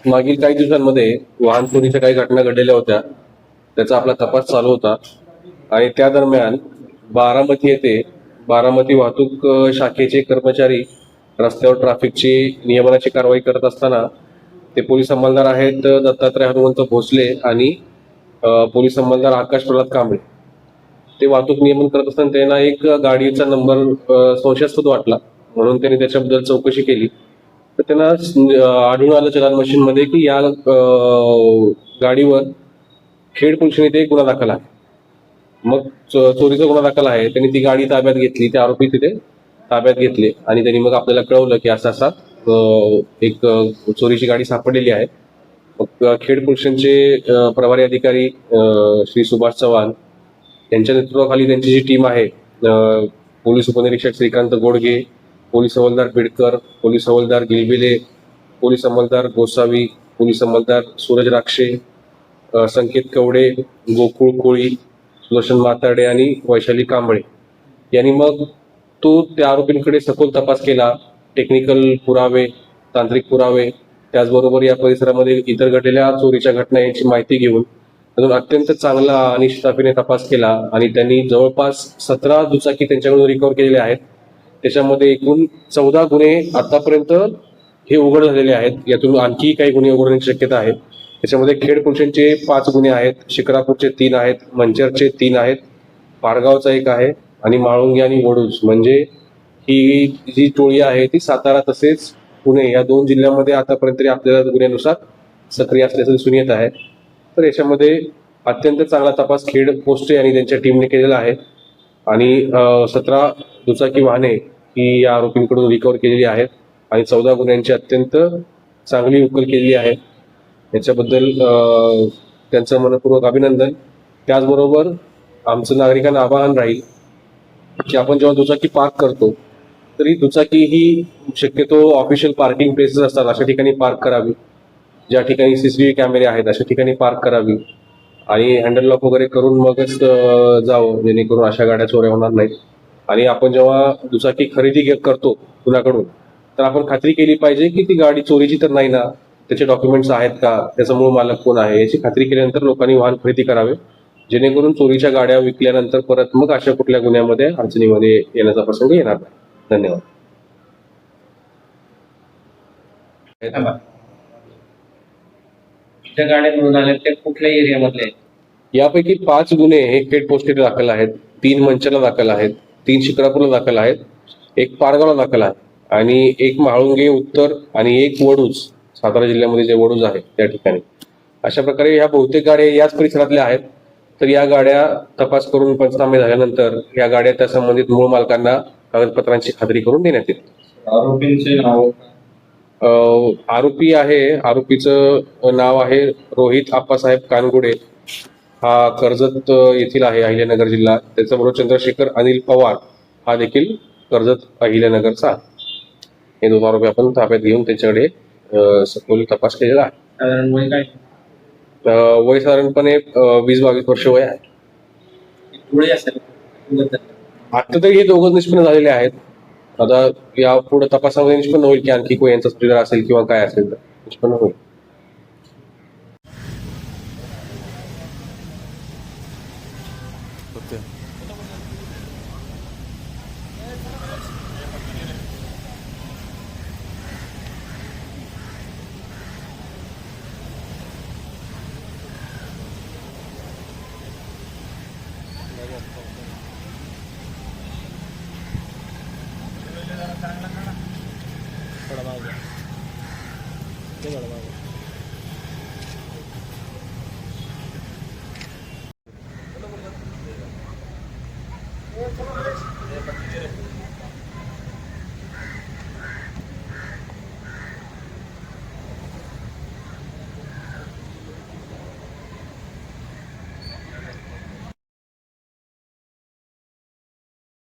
मागील काही दिवसांमध्ये वाहन चोरीच्या काही घटना घडलेल्या होत्या. त्याचा आपला तपास चालू होता आणि त्या दरम्यान बारामती येथे बारामती वाहतूक शाखेचे कर्मचारी रस्त्यावर ट्रॅफिकची नियमनाची कारवाई करत असताना ते पोलीस अंमलदार आहेत दत्तात्रय हनुमंत भोसले आणि पोलीस अंमलदार आकाश प्रल्हाद कांबळे. ते वाहतूक नियमन करत असताना त्यांना एक गाडीचा नंबर संशयास्पद वाटला, म्हणून त्यांनी त्याच्याबद्दल चौकशी केली. तर त्यांना आढळून आलं चलान मशीन मध्ये की या गाडीवर खेड पोलीस ठाण्यात एक गुन्हा दाखल आहे. मग चोरीचा गुन्हा दाखल आहे. त्यांनी ती गाडी ताब्यात घेतली, ते आरोपी तिथे ताब्यात घेतले आणि त्यांनी मग आपल्याला कळवलं की असा असा एक चोरीची गाडी सापडलेली आहे. मग खेड पोलीस स्टेशनचे प्रभारी अधिकारी श्री सुभाष चव्हाण यांच्या नेतृत्वाखाली त्यांची जी टीम आहे, पोलीस उपनिरीक्षक श्रीकांत गोडगे, पोलीस हवालदार बिडकर, पोलीस हवालदार गिलबिले, पोलीस अंमलदार गोसावी, पोलीस अंमलदार सूरज राक्षे, संकेत कवडे, गोकुळ कोळी, सुदर्शन माताडे आणि वैशाली कांबळे यांनी मग त्या आरोपींकडे सखोल तपास केला. टेक्निकल पुरावे, तांत्रिक पुरावे, त्याचबरोबर या परिसरामध्ये इतर घडलेल्या चोरीच्या घटना यांची माहिती घेऊन अजून अत्यंत चांगला आणि शिस्ताफीने तपास केला आणि त्यांनी जवळपास 17 दुचाकी त्यांच्याकडून रिकव्हर केलेल्या आहेत. त्याच्यामध्ये एकूण 14 गुन्हे आतापर्यंत हे उघड झालेले आहेत. यातून आणखी काही गुन्हे उघड होण्याची शक्यता आहे. त्याच्यामध्ये खेड पोलिसांचे 5 गुन्हे आहेत, शिक्रापूरचे 3 आहेत, मंचरचे 3 आहेत, पारगावचा 1 आहे आणि माळुंगी आणि वडूज म्हणजे ही जी टोळी आहे ती सातारा तसेच पुणे या 2 जिल्ह्यांमध्ये आतापर्यंत आपल्याला गुन्ह्यानुसार सक्रिय असल्याचं दिसून येत आहे. तर याच्यामध्ये अत्यंत चांगला तपास खेड पोस्टे आणि त्यांच्या टीमने केलेला आहे आणि 17 दुचाकी वाहने ही या आरोपींकडून रिकव्हर केलेली आहेत आणि 14 गुन्ह्यांची अत्यंत चांगली उकल केलेली आहे. याच्याबद्दल त्यांचं मनपूर्वक अभिनंदन. त्याचबरोबर आमचं नागरिकांना आवाहन राहील की आपण जेव्हा दुचाकी पार्क करतो तरी दुचाकी ही शक्यतो ऑफिशियल पार्किंग प्लेसेस असतात अशा ठिकाणी पार्क करावी, ज्या ठिकाणी सीसीटीव्ही कॅमेरे आहेत अशा ठिकाणी पार्क करावी आणि हँडल लॉक वगैरे करून मगच जावं, जेणेकरून अशा गाड्या चोऱ्या होणार नाहीत. आणि आपण जेव्हा दुचाकी खरेदी करतो कुणाकडून तर आपण खात्री केली पाहिजे की ती गाडी चोरीची तर नाही ना, त्याचे डॉक्युमेंट्स आहेत का, त्याचा मूळ मालक कोण आहे याची खात्री केल्यानंतर लोकांनी वाहन खरेदी करावे, जेणेकरून चोरीच्या गाड्या विकल्यानंतर परत मग अशा कुठल्या गुन्ह्यामध्ये अडचणीमध्ये येण्याचा प्रसंग येणार नाही. धन्यवाद. त्या गाड्या मिळून आल्या त्या कुठल्या एरियामधल्या आहेत? यापैकी 5 गुन्हे हे खेड पोस्टेला दाखल आहेत, 3 मंचरला दाखल आहेत, 3 शिक्रापूरला दाखल आहेत, 1 पारगावला दाखल आहे आणि 1 म्हाळुंगे उत्तर आणि 1 वडूज सातारा जिल्ह्यामध्ये जे वडूज आहे त्या ठिकाणी. अशा प्रकारे ह्या बहुतेक गाड्या याच परिसरातल्या आहेत. तर या गाड्या तपास करून पंचनामे झाल्यानंतर या गाड्या त्या संबंधित मूळ मालकांना कागदपत्रांची खात्री करून देण्यात येते. आरोपींचे नाव? आरोपीचं नाव आहे रोहित आप्पासाहेब कानगुडे. हा कर्जत येथील आहे, अहिल्यानगर जिल्हा. त्याच्याबरोबर चंद्रशेखर अनिल पवार हा देखील कर्जत अहिल्यानगरचा आहे. हे 2 आरोपी आपण ताब्यात घेऊन त्यांच्याकडे सखोल तपास केलेला आहे. साधारण वय काय? वय साधारणपणे 20-22 वर्ष वय आहे. पुढे असेल आता तरी हे दोघं निष्पन्न झालेले आहेत. आता या पुढे तपासामध्ये निष्पन्न होईल की आणखी कोण यांचा स्त्रीधर असेल किंवा काय असेल तर निष्पन्न होईल. थोड़ा